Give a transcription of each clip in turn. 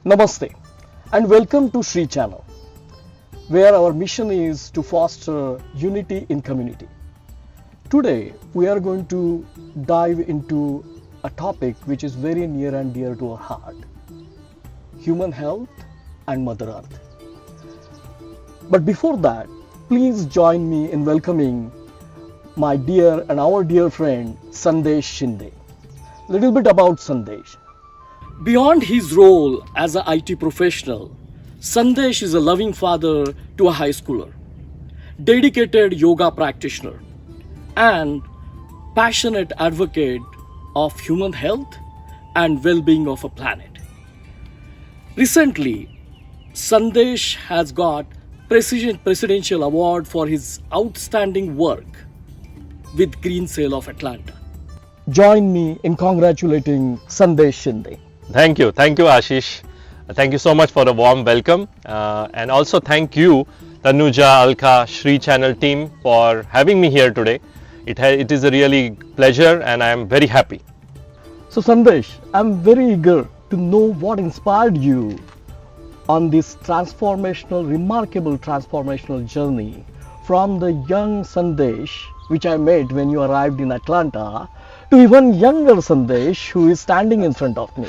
Namaste and welcome to TheShreeChannel, where our mission is to foster unity in community. Today we are going to dive into a topic which is very near and dear to our heart: human health and Mother Earth. But before that, please join me in welcoming my dear and our dear friend Sandesh Shinde. Little bit about Sandesh. Beyond his role as an IT professional, Sandesh is a loving father to a high schooler, dedicated yoga practitioner, and passionate advocate of human health and well-being of a planet. Recently, Sandesh has got Presidential Award for his outstanding work with Green Sale of Atlanta. Join me in congratulating Sandesh Shinde. Thank you, Ashish. Thank you so much for a warm welcome, and also thank you, Tanuja, Alka, TheShreeChannel team for having me here today. It is a really pleasure, and I am very happy. So Sandesh, I'm very eager to know what inspired you on this remarkable transformational journey from the young Sandesh, which I met when you arrived in Atlanta, to even younger Sandesh who is standing in front of me.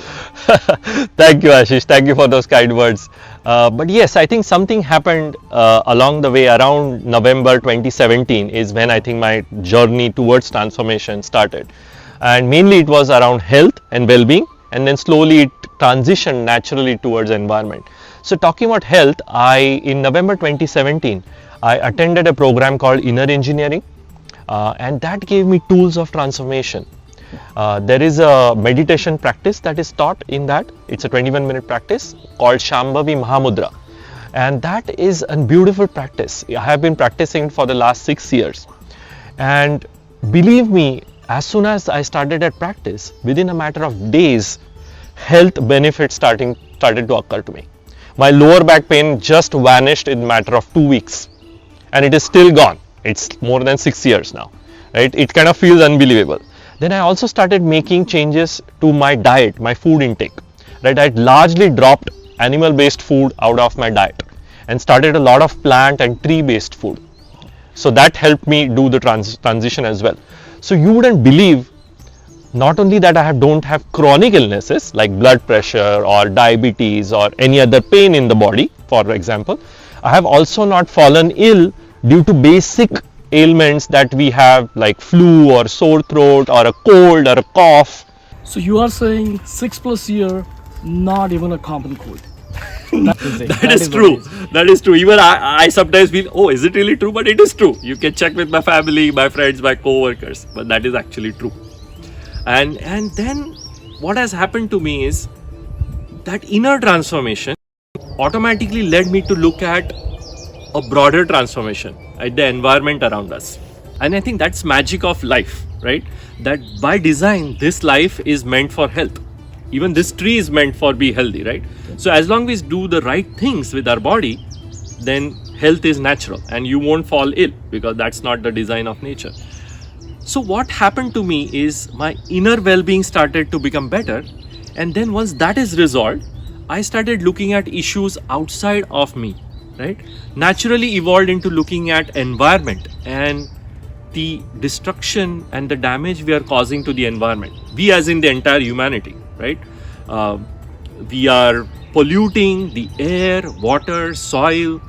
Thank you, Ashish. Thank you for those kind words. But yes, I think something happened along the way. Around November 2017 is when I think my journey towards transformation started. And mainly it was around health and well-being, and then slowly it transitioned naturally towards environment. So talking about health, in November 2017, I attended a program called Inner Engineering, and that gave me tools of transformation. There is a meditation practice that is taught in that. It's a 21-minute practice called Shambhavi Mahamudra, and that is a beautiful practice. I have been practicing for the last 6 years, and believe me, as soon as I started that practice, within a matter of days, health benefits started to occur to me. My lower back pain just vanished in a matter of 2 weeks, and it is still gone. It's more than 6 years now, right? It kind of feels unbelievable. Then I also started making changes to my diet, my food intake, right? I largely dropped animal-based food out of my diet and started a lot of plant and tree-based food. So that helped me do the transition as well. So you wouldn't believe, not only that I don't have chronic illnesses like blood pressure or diabetes or any other pain in the body, for example, I have also not fallen ill due to basic ailments that we have like flu or sore throat or a cold or a cough. So you are saying 6+ year, not even a common cold. That is true. That is true. Even I sometimes feel, oh, is it really true? But it is true. You can check with my family, my friends, my co-workers. But that is actually true. And then what has happened to me is that inner transformation automatically led me to look at a broader transformation at the environment around us. And I think that's magic of life, right? That by design, this life is meant for health. Even this tree is meant for be healthy, right? So as long as we do the right things with our body, then health is natural and you won't fall ill, because that's not the design of nature. So what happened to me is my inner well-being started to become better. And then once that is resolved, I started looking at issues outside of me, right? Naturally evolved into looking at environment and the destruction and the damage we are causing to the environment. We as in the entire humanity, right? We are polluting the air, water, soil.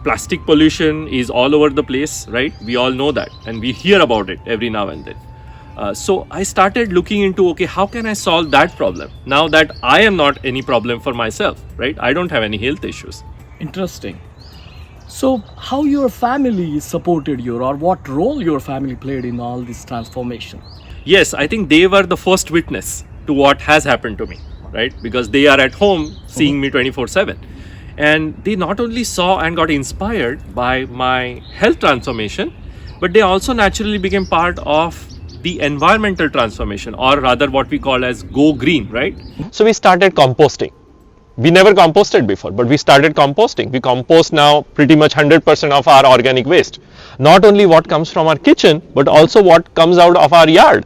Plastic pollution is all over the place, right? We all know that, and we hear about it every now and then. So I started looking into, okay, how can I solve that problem now that I am not any problem for myself, right? I don't have any health issues. Interesting. So how your family supported you, or what role your family played in all this transformation? Yes, I think they were the first witness to what has happened to me, right? Because they are at home seeing me 24/7. And they not only saw and got inspired by my health transformation, but they also naturally became part of the environmental transformation, or rather what we call as go green, right? So we started composting. We never composted before, but we started composting. We compost now pretty much 100% of our organic waste. Not only what comes from our kitchen, but also what comes out of our yard,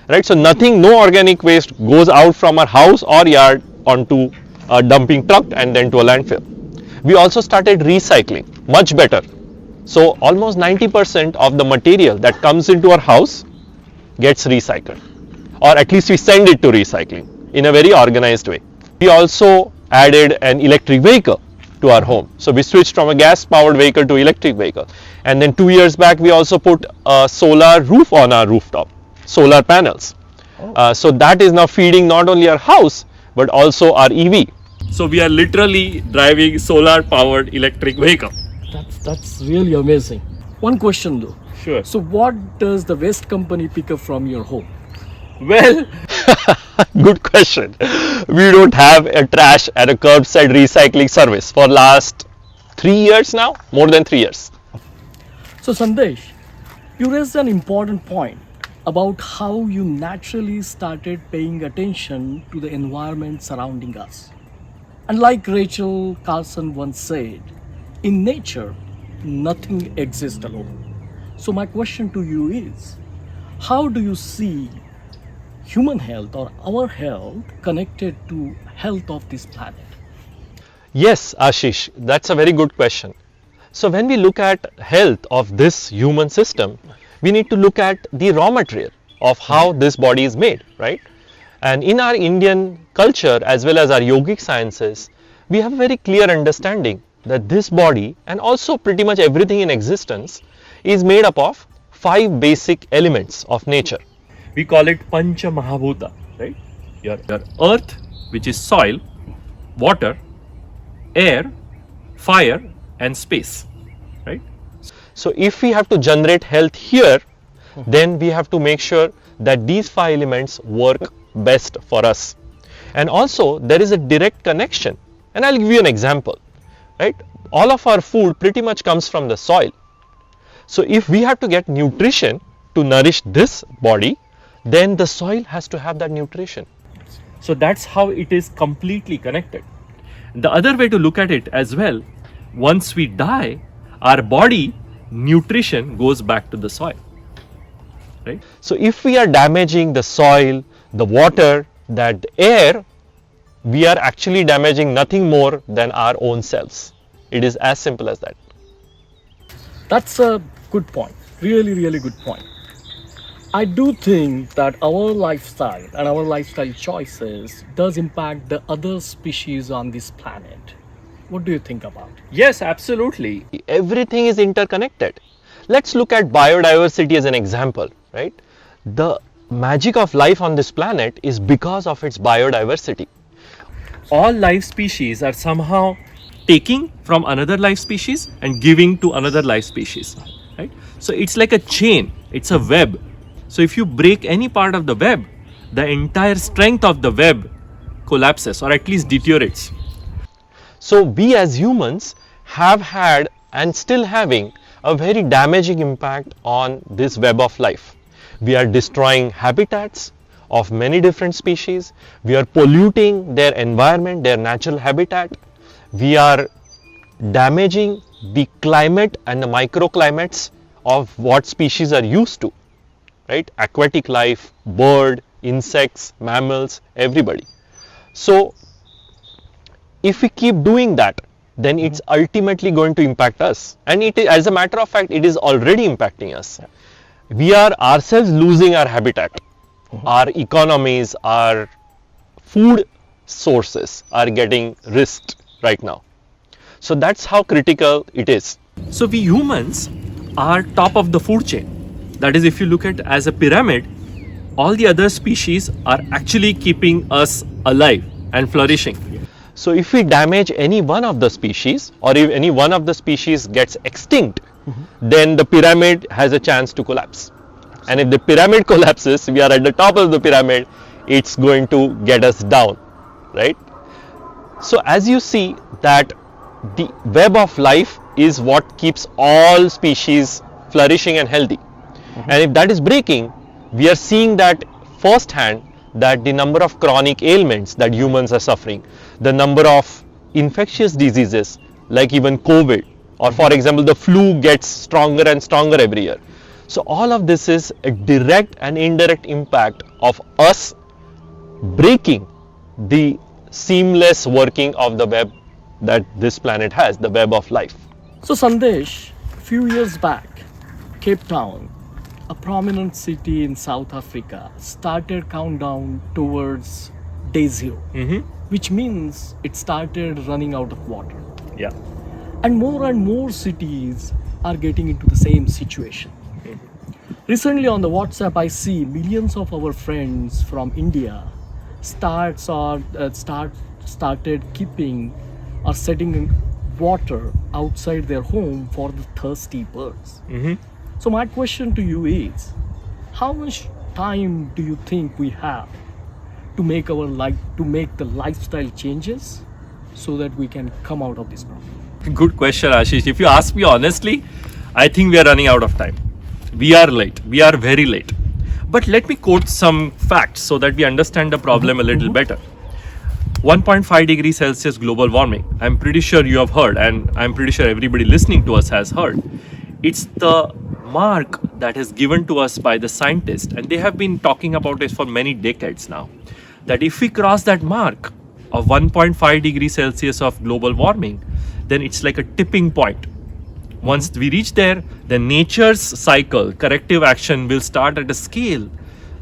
right? So no organic waste goes out from our house or yard onto a dumping truck and then to a landfill. We also started recycling, much better. So almost 90% of the material that comes into our house gets recycled, or at least we send it to recycling in a very organized way. We also added an electric vehicle to our home. So we switched from a gas powered vehicle to electric vehicle. And then 2 years back, we also put a solar roof on our rooftop, solar panels. So that is now feeding not only our house, but also our EV. So we are literally driving solar powered electric vehicle. That's really amazing. One question though. Sure. So what does the waste company pick up from your home? Well, good question. We don't have a trash and a curbside recycling service for last 3 years now, more than 3 years. So Sandesh, you raised an important point about how you naturally started paying attention to the environment surrounding us. And like Rachel Carson once said, in nature, nothing exists alone. So my question to you is, how do you see human health or our health connected to health of this planet? Yes, Ashish, that's a very good question. So when we look at health of this human system, we need to look at the raw material of how this body is made, right? And in our Indian culture as well as our yogic sciences, we have a very clear understanding that this body and also pretty much everything in existence is made up of 5 basic elements of nature. We call it Pancha Mahabhuta, right? Your earth, which is soil, water, air, fire, and space, right? So if we have to generate health here, then we have to make sure that these 5 elements work best for us. And also there is a direct connection, and I'll give you an example, right? All of our food pretty much comes from the soil. So if we have to get nutrition to nourish this body, then the soil has to have that nutrition. So that's how it is completely connected. The other way to look at it as well, once we die, our body nutrition goes back to the soil, right? So if we are damaging the soil, the water, that air, we are actually damaging nothing more than our own selves. It is as simple as that. That's a good point. Really, really good point. I do think that our lifestyle and our lifestyle choices does impact the other species on this planet. What do you think about it? Yes, absolutely. Everything is interconnected. Let's look at biodiversity as an example, right? The magic of life on this planet is because of its biodiversity. All life species are somehow taking from another life species and giving to another life species, right? So it's like a chain, it's a web. So if you break any part of the web, the entire strength of the web collapses or at least deteriorates. So we as humans have had and still having a very damaging impact on this web of life. We are destroying habitats of many different species. We are polluting their environment, their natural habitat. We are damaging the climate and the microclimates of what species are used to, right? Aquatic life, bird, insects, mammals, everybody. So if we keep doing that, then it's ultimately going to impact us. And it is, as a matter of fact, it is already impacting us. We are ourselves losing our habitat. Our economies, our food sources are getting risked right now. So that's how critical it is. So we humans are top of the food chain. That is, if you look at as a pyramid, all the other species are actually keeping us alive and flourishing. So if we damage any one of the species, or if any one of the species gets extinct, then the pyramid has a chance to collapse. And if the pyramid collapses, we are at the top of the pyramid, it's going to get us down, right? So as you see that the web of life is what keeps all species flourishing and healthy. And if that is breaking, we are seeing that firsthand, that the number of chronic ailments that humans are suffering, the number of infectious diseases like even COVID, or for example the flu gets stronger and stronger every year. So all of this is a direct and indirect impact of us breaking the seamless working of the web that this planet has, the web of life. So Sandesh, few years back, Cape Town, a prominent city in South Africa, started countdown towards day zero, which means it started running out of water. Yeah. And more cities are getting into the same situation. Recently on the WhatsApp, I see millions of our friends from India started keeping or setting water outside their home for the thirsty birds. So my question to you is, how much time do you think we have to make the lifestyle changes so that we can come out of this problem? Good question, Ashish. If you ask me honestly, I think we are running out of time. We are late. We are very late. But let me quote some facts so that we understand the problem a little better. 1.5 degrees Celsius global warming. I'm pretty sure you have heard, and I'm pretty sure everybody listening to us has heard. It's the mark that is given to us by the scientists, and they have been talking about this for many decades now, that if we cross that mark of 1.5 degrees Celsius of global warming, then it's like a tipping point. Once we reach there, then nature's cycle, corrective action will start at a scale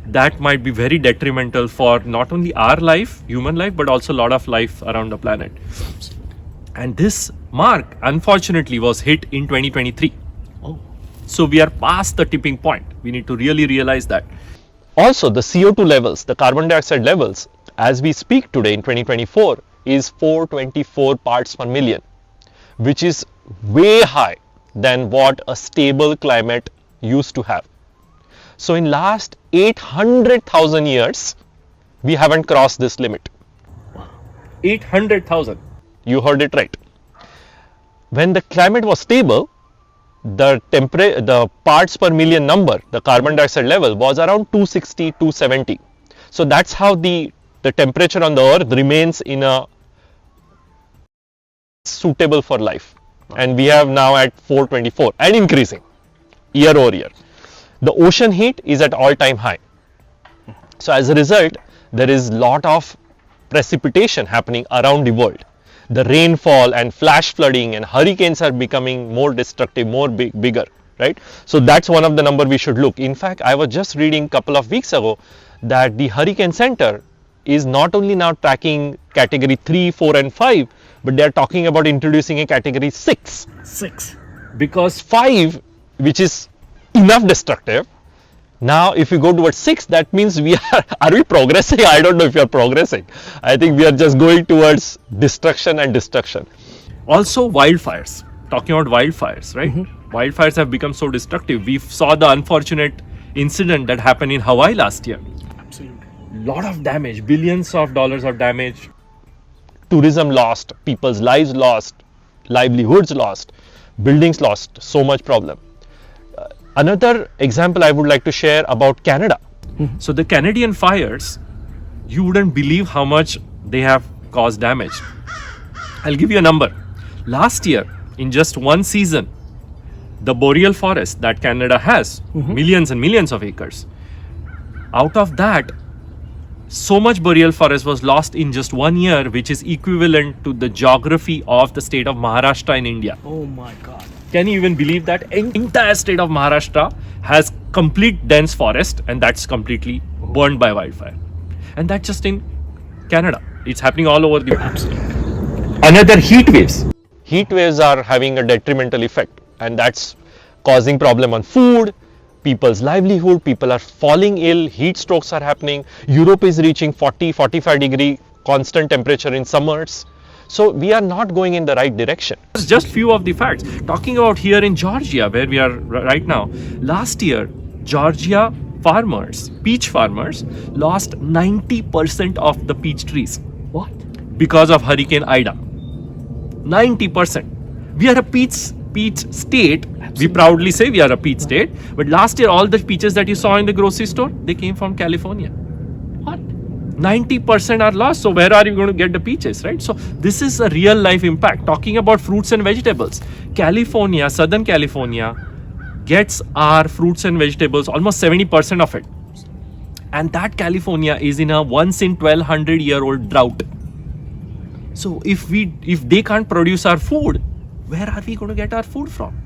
that might be very detrimental for not only our life, human life, but also a lot of life around the planet. And this mark, unfortunately, was hit in 2023. So we are past the tipping point. We need to really realize that. Also, the CO2 levels, the carbon dioxide levels, as we speak today in 2024, is 424 parts per million, which is way high than what a stable climate used to have. So in last 800,000 years, we haven't crossed this limit. 800,000. You heard it right. When the climate was stable, the parts per million number, the carbon dioxide level, was around 260, 270. So that's how the temperature on the earth remains in a suitable for life. And we have now at 424 and increasing year over year. The ocean heat is at all-time high. So as a result, there is lot of precipitation happening around the world. The rainfall and flash flooding and hurricanes are becoming more destructive, more bigger, right? So that's one of the number we should look. In fact, I was just reading a couple of weeks ago that the Hurricane Center is not only now tracking category 3, 4 and 5, but they are talking about introducing a category 6. 6. Because 5, which is enough destructive, now if we go towards 6, that means we are we progressing? I don't know if we are progressing. I think we are just going towards destruction and destruction. Also wildfires, talking about wildfires, right? Wildfires have become so destructive. We saw the unfortunate incident that happened in Hawaii last year. Absolutely. Lot of damage, billions of dollars of damage. Tourism lost, people's lives lost, livelihoods lost, buildings lost, so much problem. Another example I would like to share about Canada. So the Canadian fires, you wouldn't believe how much they have caused damage. I'll give you a number. Last year, in just one season, the boreal forest that Canada has, millions and millions of acres, out of that, so much boreal forest was lost in just 1 year, which is equivalent to the geography of the state of Maharashtra in India. Oh my God. Can you even believe that? Entire state of Maharashtra has complete dense forest, and that's completely burned by wildfire. And that's just in Canada. It's happening all over the world. Another heat waves. Heat waves are having a detrimental effect, and that's causing problem on food, people's livelihood. People are falling ill, heat strokes are happening. Europe is reaching 40-45 degree constant temperature in summers. So we are not going in the right direction. Just few of the facts. Talking about here in Georgia, where we are right now. Last year, Georgia farmers, peach farmers, lost 90% of the peach trees. What? Because of Hurricane Ida. 90%. We are a peach state. We proudly say we are a peach state. But last year, all the peaches that you saw in the grocery store, they came from California. What? 90% are lost. So where are you going to get the peaches, right? So this is a real life impact. Talking about fruits and vegetables, California, Southern California gets our fruits and vegetables, almost 70% of it. And that California is in a once in 1200 year old drought. So if they can't produce our food, where are we going to get our food from?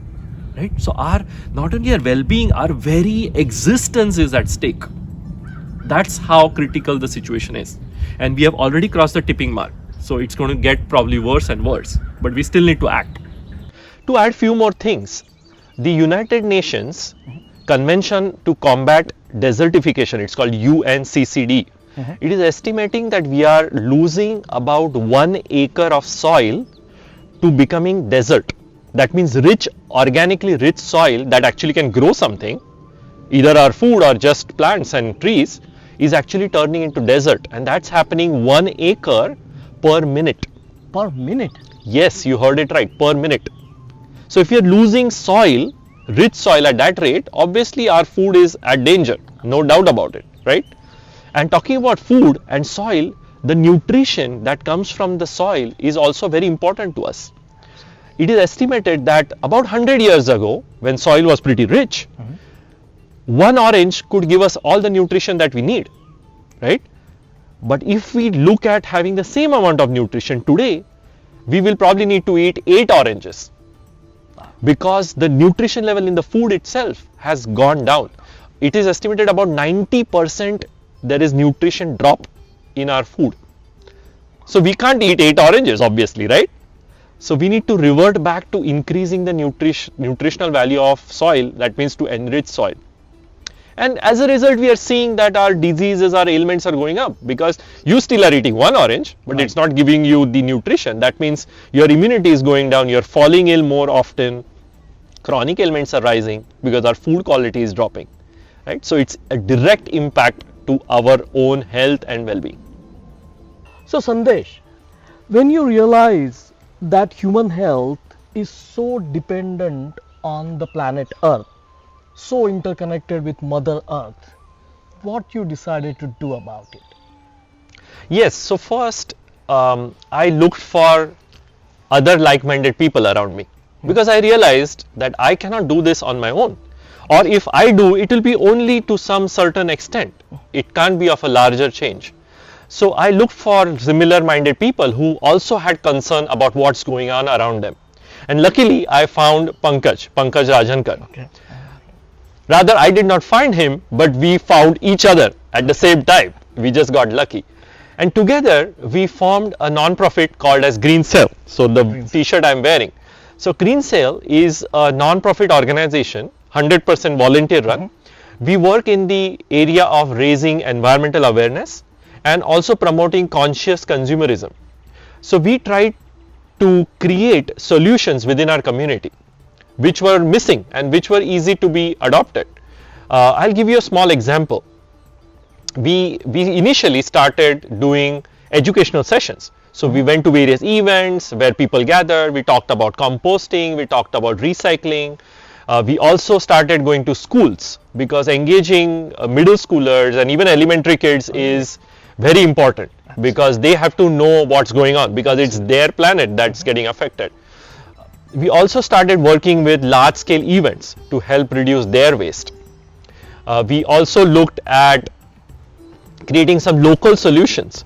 Right? So our not only our well-being, our very existence is at stake. That's how critical the situation is. And we have already crossed the tipping mark. So it's going to get probably worse and worse. But we still need to act. To add few more things, the United Nations Convention to Combat Desertification, it's called UNCCD. It is estimating that we are losing about 1 acre of soil to becoming desert. That means organically rich soil that actually can grow something, either our food or just plants and trees, is actually turning into desert, and that's happening 1 acre per minute. Per minute? Yes, you heard it right, per minute. So if you're losing soil, rich soil at that rate, obviously our food is at danger, no doubt about it, right? And talking about food and soil, the nutrition that comes from the soil is also very important to us. It is estimated that about 100 years ago, when soil was pretty rich, one orange could give us all the nutrition that we need, right? But if we look at having the same amount of nutrition today, we will probably need to eat 8 oranges because the nutrition level in the food itself has gone down. It is estimated about 90% there is nutrition drop in our food. So we can't eat 8 oranges, obviously, right? So we need to revert back to increasing the nutritional value of soil, that means to enrich soil. And as a result, we are seeing that our diseases, our ailments are going up because you still are eating 1 orange, but it's not giving you the nutrition. That means your immunity is going down, you're falling ill more often, chronic ailments are rising because our food quality is dropping, right? So it's a direct impact to our own health and well-being. So Sandesh, when you realize that human health is so dependent on the planet Earth, so interconnected with Mother Earth, what you decided to do about it? Yes, so first I looked for other like-minded people around me because I realized that I cannot do this on my own, or if I do, it will be only to some certain extent. It can't be of a larger change. So I looked for similar-minded people who also had concern about what's going on around them, and luckily I found Pankaj Rajankar. Okay. Rather, I did not find him, but we found each other at the same time. We just got lucky. And together, we formed a non-profit called as Green Cell. So the t-shirt I'm wearing. So Green Cell is a non-profit organization, 100% volunteer run. We work in the area of raising environmental awareness and also promoting conscious consumerism. So we tried to create solutions within our community which were missing and which were easy to be adopted. I'll give you a small example. We initially started doing educational sessions. So we went to various events where people gathered, we talked about composting, we talked about recycling. We also started going to schools because engaging middle schoolers and even elementary kids is very important because they have to know what's going on because it's their planet that's getting affected. We also started working with large scale events to help reduce their waste. We also looked at creating some local solutions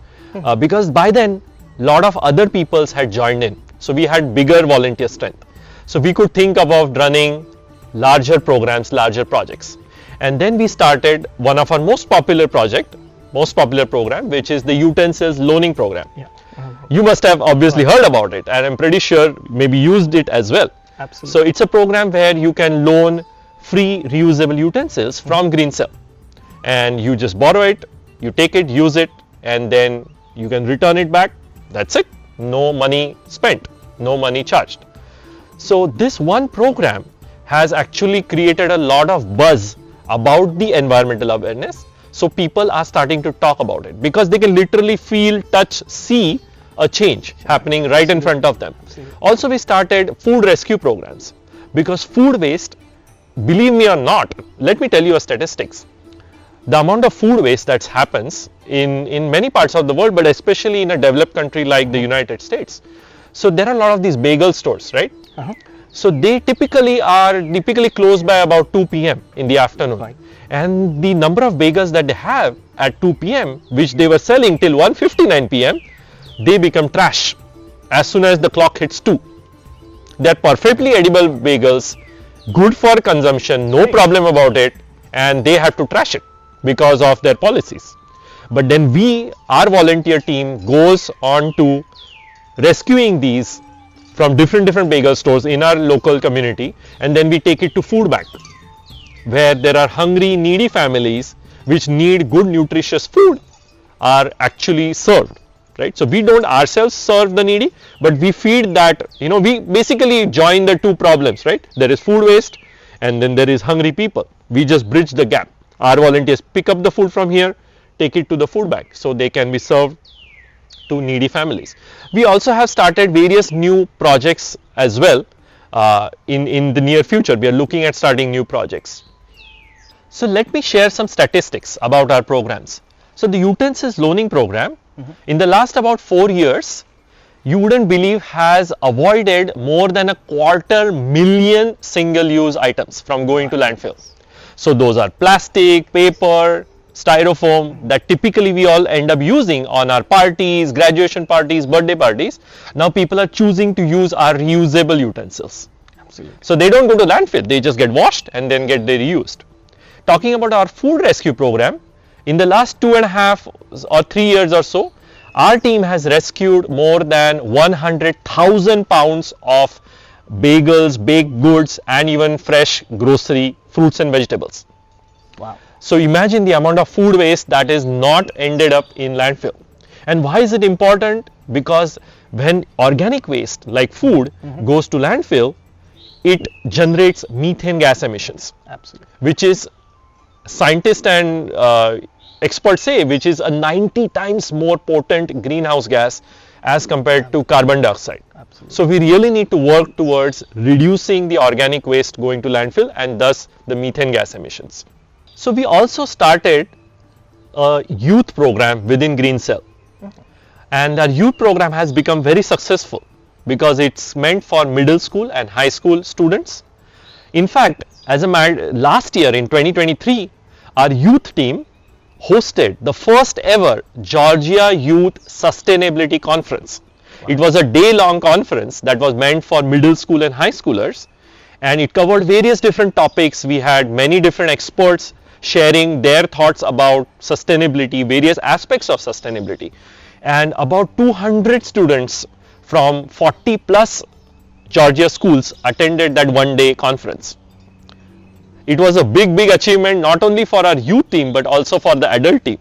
because by then a lot of other peoples had joined in. So we had bigger volunteer strength. So we could think about running larger programs, larger projects. And then we started one of our most popular program, which is the utensils loaning program. Yeah. You must have obviously heard about it, and I'm pretty sure maybe used it as well. Absolutely. So it's a program where you can loan free reusable utensils from Green Cell, and you just borrow it, you take it, use it, and then you can return it back. That's it. No money spent, no money charged. So this one program has actually created a lot of buzz about the environmental awareness. So people are starting to talk about it because they can literally feel, touch, see a change happening right in front of them. Also, we started food rescue programs because food waste, believe me or not, let me tell you a statistics. The amount of food waste that happens in many parts of the world, but especially in a developed country like the United States. So there are a lot of these bagel stores, right? So they typically closed by about 2 p.m. in the afternoon. Right. And the number of bagels that they have at 2 p.m. which they were selling till 1:59 p.m. they become trash as soon as the clock hits 2. They're perfectly edible bagels, good for consumption, no problem about it, and they have to trash it because of their policies. But then our volunteer team goes on to rescuing these from different bagel stores in our local community, and then we take it to food bank where there are hungry, needy families which need good nutritious food are actually served, right? So we don't ourselves serve the needy, but we feed that, we basically join the two problems, right? There is food waste and then there is hungry people. We just bridge the gap. Our volunteers pick up the food from here, take it to the food bank so they can be served to needy families. We also have started various new projects as well. In the near future, we are looking at starting new projects. So let me share some statistics about our programs. So the utensils loaning program, in the last about 4 years, you wouldn't believe has avoided more than 250,000 single-use items from going to landfill. So those are plastic, paper, styrofoam that typically we all end up using on our parties, graduation parties, birthday parties. Now people are choosing to use our reusable utensils. Absolutely. So they don't go to landfill, they just get washed and then get reused. Talking about our food rescue program, in the last 2.5 or 3 years or so, our team has rescued more than 100,000 pounds of bagels, baked goods, and even fresh grocery, fruits and vegetables. Wow. So imagine the amount of food waste that is not ended up in landfill. And why is it important? Because when organic waste like food goes to landfill, it generates methane gas emissions. Absolutely. Which is, scientists and experts say, which is a 90 times more potent greenhouse gas as compared to carbon dioxide. Absolutely. So we really need to work towards reducing the organic waste going to landfill and thus the methane gas emissions. So we also started a youth program within Green Cell, and our youth program has become very successful because it's meant for middle school and high school students. In fact, last year in 2023, our youth team hosted the first ever Georgia Youth Sustainability Conference. Wow. It was a day-long conference that was meant for middle school and high schoolers, and it covered various different topics. We had many different experts sharing their thoughts about sustainability, various aspects of sustainability, and about 200 students from 40 plus Georgia schools attended that one-day conference. It was a big achievement not only for our youth team but also for the adult team,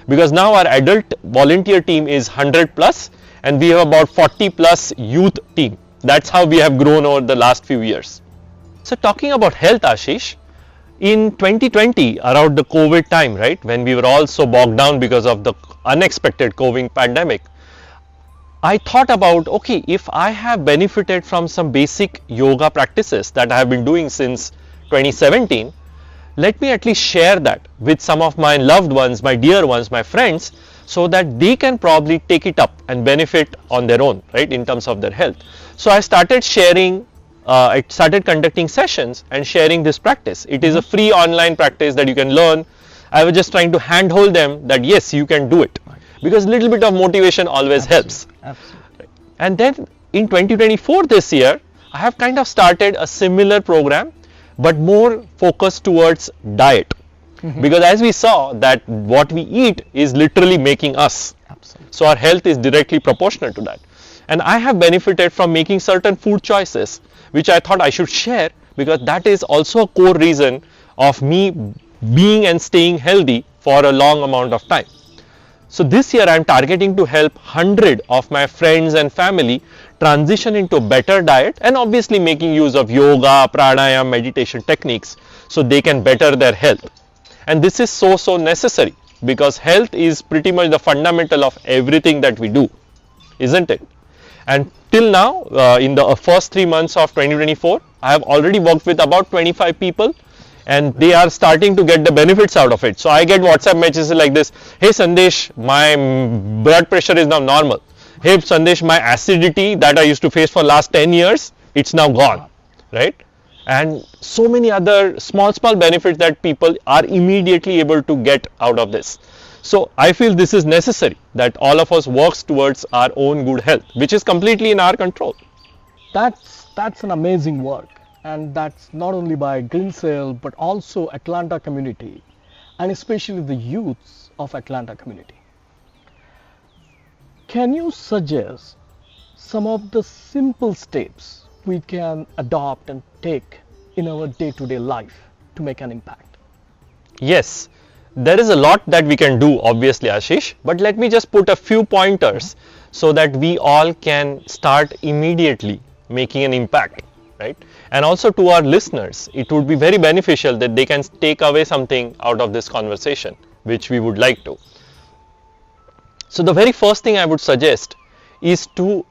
because now our adult volunteer team is 100 plus and we have about 40 plus youth team. That's how we have grown over the last few years. So talking about health, Ashish, in 2020, around the COVID time, right, when we were all so bogged down because of the unexpected COVID pandemic, I thought about, okay, if I have benefited from some basic yoga practices that I have been doing since 2017, let me at least share that with some of my loved ones, my dear ones, my friends, so that they can probably take it up and benefit on their own, right, in terms of their health. So I started sharing, I started conducting sessions and sharing this practice. It is a free online practice that you can learn. I was just trying to handhold them that yes, you can do it, because a little bit of motivation always helps. Absolutely. And then in 2024, this year, I have kind of started a similar program, but more focused towards diet. Because as we saw that what we eat is literally making us. Absolutely. So our health is directly proportional to that. And I have benefited from making certain food choices, which I thought I should share, because that is also a core reason of me being and staying healthy for a long amount of time. So this year I am targeting to help 100 of my friends and family transition into a better diet, and obviously making use of yoga, pranayama, meditation techniques so they can better their health. And this is so necessary, because health is pretty much the fundamental of everything that we do, isn't it? And till now, in the first 3 months of 2024, I have already worked with about 25 people, and they are starting to get the benefits out of it. So I get WhatsApp messages like this: hey Sandesh, my blood pressure is now normal. Hey Sandesh, my acidity that I used to face for last 10 years, it's now gone, right? And so many other small benefits that people are immediately able to get out of this. So I feel this is necessary, that all of us works towards our own good health, which is completely in our control. That's an amazing work, and that's not only by Greensill but also Atlanta community, and especially the youths of Atlanta community. Can you suggest some of the simple steps we can adopt and take in our day-to-day life to make an impact? Yes, there is a lot that we can do, obviously, Ashish, but let me just put a few pointers so that we all can start immediately making an impact, right? And also to our listeners, it would be very beneficial that they can take away something out of this conversation, which we would like to. So the very first thing I would suggest is to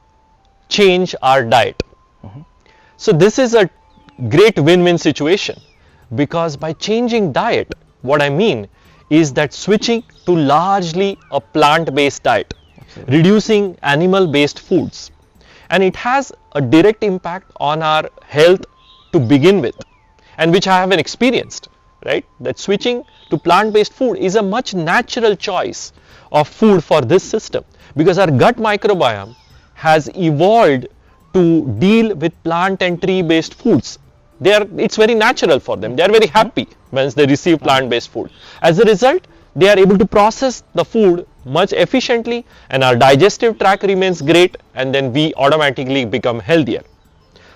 change our diet. So this is a great win-win situation, because by changing diet, what I mean is that switching to largely a plant-based diet, reducing animal-based foods, and it has a direct impact on our health to begin with, and which I haven't experienced, right? That switching to plant-based food is a much natural choice of food for this system, because our gut microbiome has evolved to deal with plant and tree based foods. It's very natural for them. They are very happy once they receive plant based food. As a result, they are able to process the food much efficiently, and our digestive tract remains great, and then we automatically become healthier.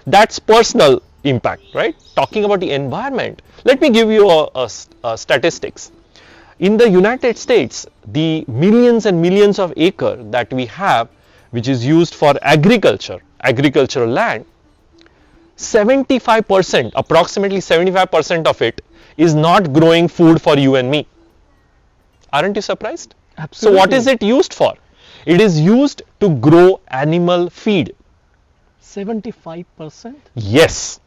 That's personal impact, right? Talking about the environment, let me give you a statistics. In the United States, the millions and millions of acres that we have, which is used for agricultural land, 75%, approximately 75% of it is not growing food for you and me. Aren't you surprised? Absolutely. So what is it used for? It is used to grow animal feed. 75%? Yes,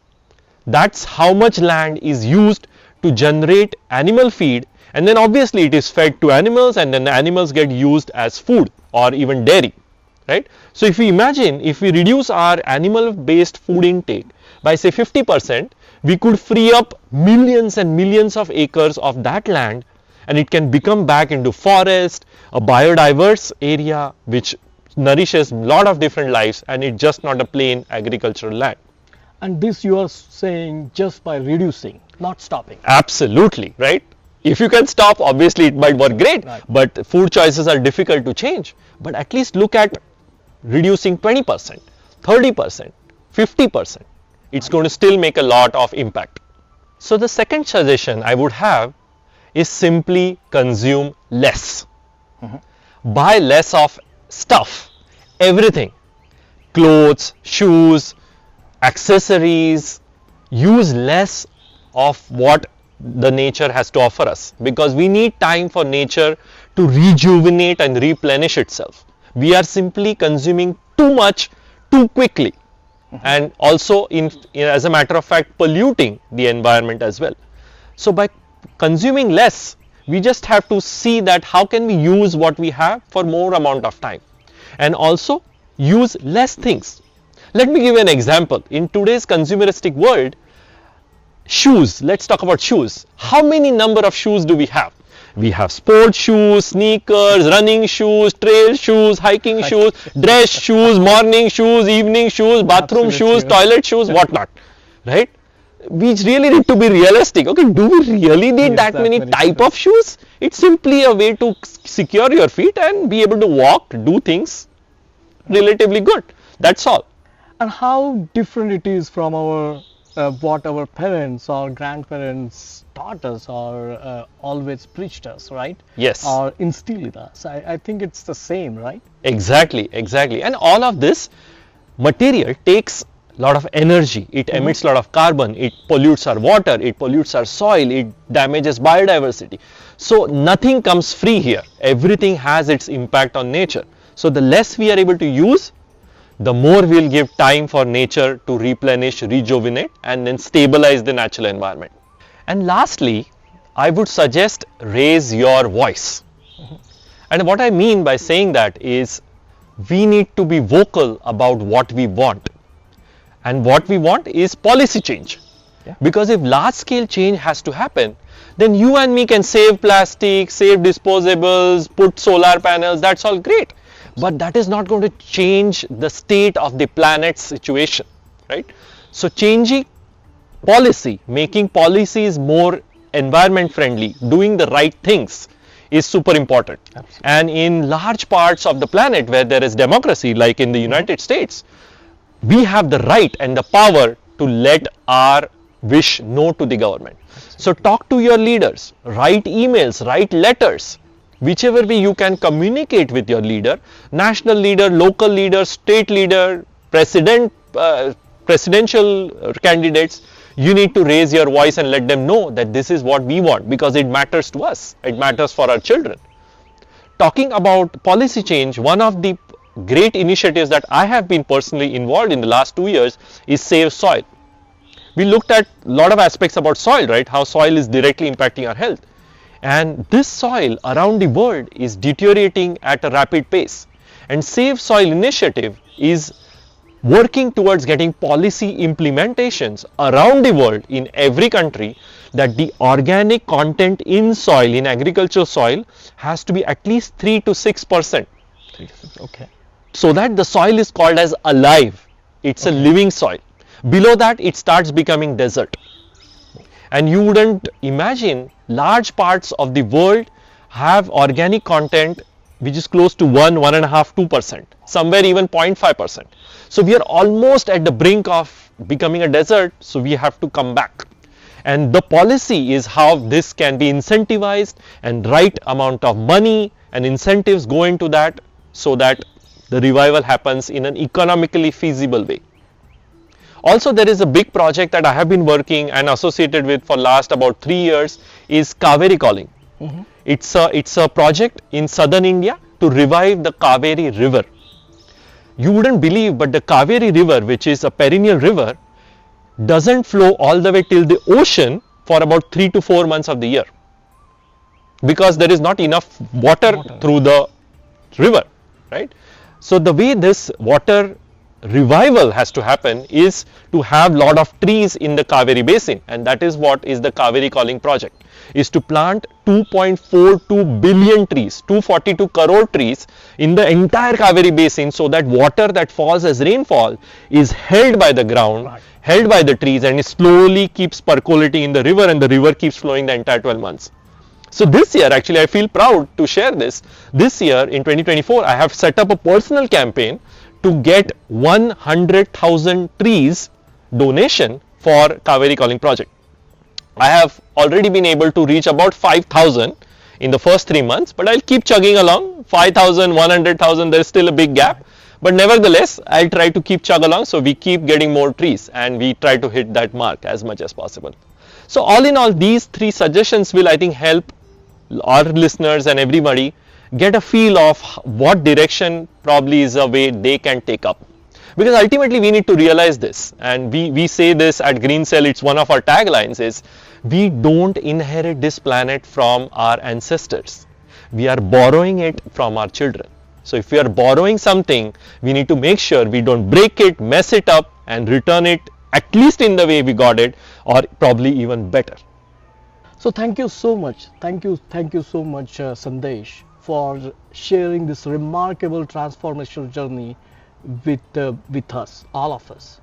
that's how much land is used to generate animal feed, and then obviously it is fed to animals, and then the animals get used as food or even dairy, right? So if we imagine, if we reduce our animal based food intake by say 50%, we could free up millions and millions of acres of that land, and it can become back into forest, a biodiverse area which nourishes a lot of different lives, and it's just not a plain agricultural land. And this you are saying just by reducing, not stopping. Absolutely, right? If you can stop, obviously it might work great, Right. but food choices are difficult to change. But at least look at reducing 20%, 30%, 50%. It's going to still make a lot of impact. So the second suggestion I would have is simply consume less. Buy less of stuff, everything, clothes, shoes, accessories. Use less of what the nature has to offer us, because we need time for nature to rejuvenate and replenish itself. We are simply consuming too much too quickly, and also as a matter of fact polluting the environment as well. So by consuming less, we just have to see that how can we use what we have for more amount of time, and also use less things. Let me give you an example. In today's consumeristic world, shoes, let's talk about shoes. How many number of shoes do we have? We have sports shoes, sneakers, running shoes, trail shoes, hiking shoes, dress shoes, morning shoes, evening shoes, bathroom Absolutely. shoes, toilet shoes, whatnot, right? We really need to be realistic. Okay, do we really need that many type of shoes? It's simply a way to secure your feet and be able to walk, do things relatively good. That's all. And how different it is from our what our parents or grandparents taught us or always preached us, right? Yes. Or instilled in us. I think it's the same, right? Exactly. And all of this material takes a lot of energy. It emits a lot of carbon. It pollutes our water. It pollutes our soil. It damages biodiversity. So nothing comes free here. Everything has its impact on nature. So the less we are able to use, the more we'll give time for nature to replenish, rejuvenate, and then stabilize the natural environment. And lastly, I would suggest raise your voice. And what I mean by saying that is, we need to be vocal about what we want. And what we want is policy change. Yeah. Because if large scale change has to happen, then you and me can save plastic, save disposables, put solar panels, that's all great. But that is not going to change the state of the planet's situation, right? So changing policy, making policies more environment friendly, doing the right things is super important. Absolutely. And in large parts of the planet where there is democracy, like in the United States, we have the right and the power to let our wish know to the government. So talk to your leaders, write emails, write letters, whichever way you can communicate with your leader, national leader, local leader, state leader, presidential candidates. You need to raise your voice and let them know that this is what we want, because it matters to us, it matters for our children. Talking about policy change, one of the great initiatives that I have been personally involved in the last 2 years is Save Soil. We looked at a lot of aspects about soil, right? How soil is directly impacting our health. And this soil around the world is deteriorating at a rapid pace. And Save Soil initiative is working towards getting policy implementations around the world in every country that the organic content in soil, in agricultural soil, has to be at least 3 to 6%. Okay. So that the soil is called as alive. It's a living soil. Below that, it starts becoming desert. And you wouldn't imagine large parts of the world have organic content which is close to 1.5, 2%, somewhere even 0.5%. So we are almost at the brink of becoming a desert, so we have to come back. And the policy is how this can be incentivized, and right amount of money and incentives go into that so that the revival happens in an economically feasible way. Also, there is a big project that I have been working and associated with for last about 3 years is Kaveri Calling. It's a project in southern India to revive the Kaveri river. You wouldn't believe, but the Kaveri river, which is a perennial river, doesn't flow all the way till the ocean for about 3 to 4 months of the year, because there is not enough water through the river, right? So the way this water revival has to happen is to have lot of trees in the Kaveri basin, and that is what is the Kaveri Calling project, is to plant 2.42 billion trees, 242 crore trees in the entire Kaveri basin, so that water that falls as rainfall is held by the ground, held by the trees, and it slowly keeps percolating in the river, and the river keeps flowing the entire 12 months. So this year, actually, I feel proud to share this. This year in 2024, I have set up a personal campaign to get 100,000 trees donation for Kaveri Calling project. I have already been able to reach about 5,000 in the first 3 months, but I'll keep chugging along. 5,000, 100,000, there is still a big gap. But nevertheless, I'll try to keep chug along, so we keep getting more trees and we try to hit that mark as much as possible. So all in all, these 3 suggestions will, I think, help our listeners and everybody get a feel of what direction probably is a way they can take up. Because ultimately we need to realize this, and we say this at Green Cell, it's one of our taglines, is we don't inherit this planet from our ancestors. We are borrowing it from our children. So if we are borrowing something, we need to make sure we don't break it, mess it up, and return it at least in the way we got it, or probably even better. So thank you so much. Thank you so much, Sandesh, for sharing this remarkable transformational journey with us, all of us.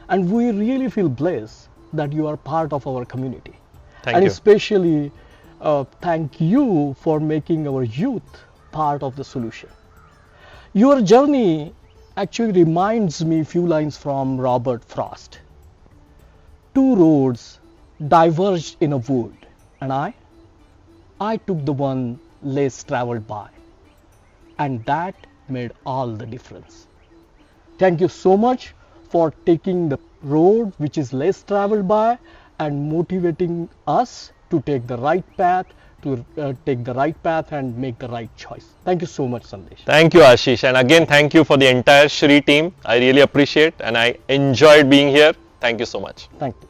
And we really feel blessed that you are part of our community. Thank you. Especially thank you for making our youth part of the solution. Your journey actually reminds me few lines from Robert Frost. 2 roads diverged in a wood, and I took the one less traveled by, and that made all the difference. Thank you so much for taking the road which is less traveled by and motivating us to take the right path, and make the right choice. Thank you so much, Sandesh. Thank you, Ashish, and again thank you for the entire Shree team. I really appreciate and I enjoyed being here. Thank you so much. Thank you.